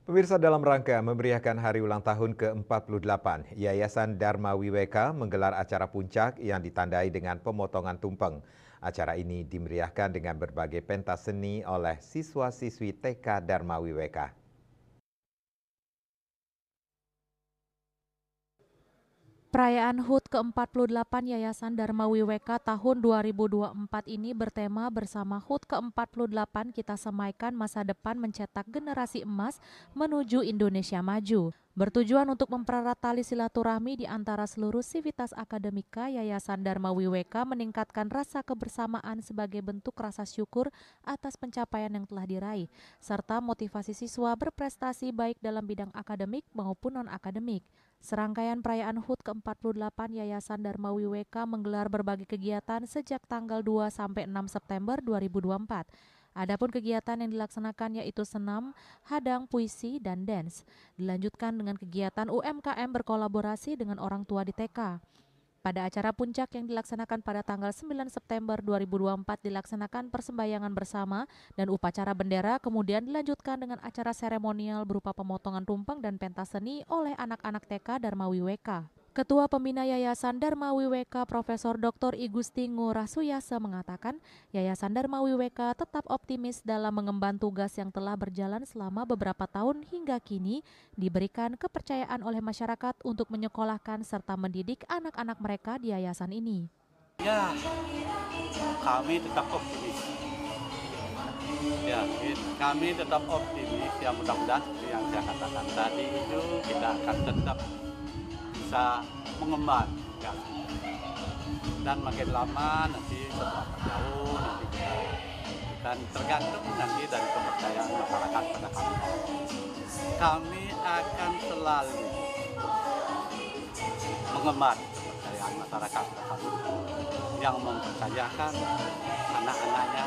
Pemirsa, dalam rangka memeriahkan hari ulang tahun ke-48, Yayasan Dharma Wiweka menggelar acara puncak yang ditandai dengan pemotongan tumpeng. Acara ini dimeriahkan dengan berbagai pentas seni oleh siswa-siswi TK Dharma Wiweka. Perayaan HUT ke-48 Yayasan Dharma Wiweka tahun 2024 ini bertema bersama HUT ke-48 kita semaikan masa depan mencetak generasi emas menuju Indonesia maju. Bertujuan untuk mempererat tali silaturahmi di antara seluruh sivitas akademika, Yayasan Dharma Wiweka meningkatkan rasa kebersamaan sebagai bentuk rasa syukur atas pencapaian yang telah diraih, serta motivasi siswa berprestasi baik dalam bidang akademik maupun non-akademik. Serangkaian perayaan HUT ke-48 Yayasan Dharma Wiweka menggelar berbagai kegiatan sejak tanggal 2 sampai 6 September 2024. Adapun kegiatan yang dilaksanakan yaitu senam, hadang, puisi, dan dance. Dilanjutkan dengan kegiatan UMKM berkolaborasi dengan orang tua di TK. Pada acara puncak yang dilaksanakan pada tanggal 9 September 2024 dilaksanakan persembahyangan bersama dan upacara bendera, kemudian dilanjutkan dengan acara seremonial berupa pemotongan tumpeng dan pentas seni oleh anak-anak TK Dharma Wiweka. Ketua Pembina Yayasan Dharma Wiweka Profesor Dr. I Gusti Ngurah Suyasa mengatakan, Yayasan Dharma Wiweka tetap optimis dalam mengemban tugas yang telah berjalan selama beberapa tahun hingga kini, diberikan kepercayaan oleh masyarakat untuk menyekolahkan serta mendidik anak-anak mereka di yayasan ini. Ya, kami tetap optimis. Ya, kami tetap optimis. Ya, mudah-mudahan seperti yang saya katakan tadi itu kita akan tetap bisa mengemban. Ya. Dan makin lama nanti setelah tahun nanti dan tergantung nanti dari kepercayaan masyarakat pada kami. Kami akan selalu mengemban kepercayaan masyarakat pada kami yang mempercayakan anak-anaknya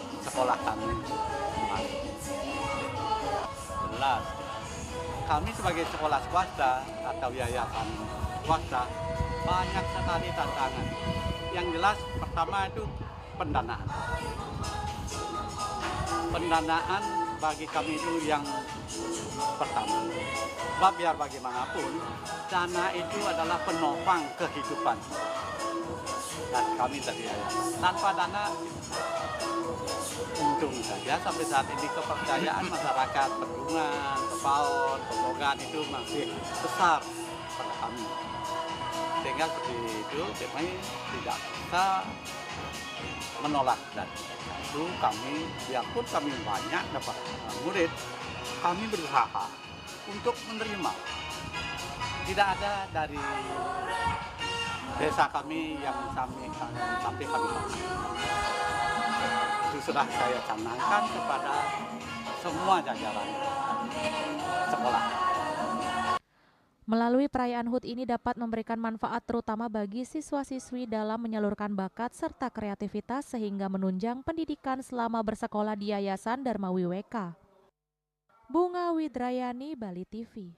di sekolah kami. Jelas, kami sebagai sekolah swasta atau yayasan swasta banyak sekali tantangan. Yang jelas pertama itu pendanaan. Pendanaan bagi kami itu yang pertama. Sebab biar bagaimanapun, dana itu adalah penopang kehidupan. Dan kami dari yayasan tanpa dana, untung saja sampai saat ini kepercayaan masyarakat Pedungan, Kepaon, Pembogan itu masih besar pada kami. Sehingga seperti itu kami tidak bisa menolak, dan itu kami, biarpun kami banyak dapat murid, kami berusaha untuk menerima. Tidak ada dari desa kami yang sampai kami makan. Itu sudah saya canangkan kepada semua jajaran sekolah. Melalui perayaan HUT ini dapat memberikan manfaat terutama bagi siswa-siswi dalam menyalurkan bakat serta kreativitas sehingga menunjang pendidikan selama bersekolah di Yayasan Dharma Wiweka. Bunga Widrayani, Bali TV.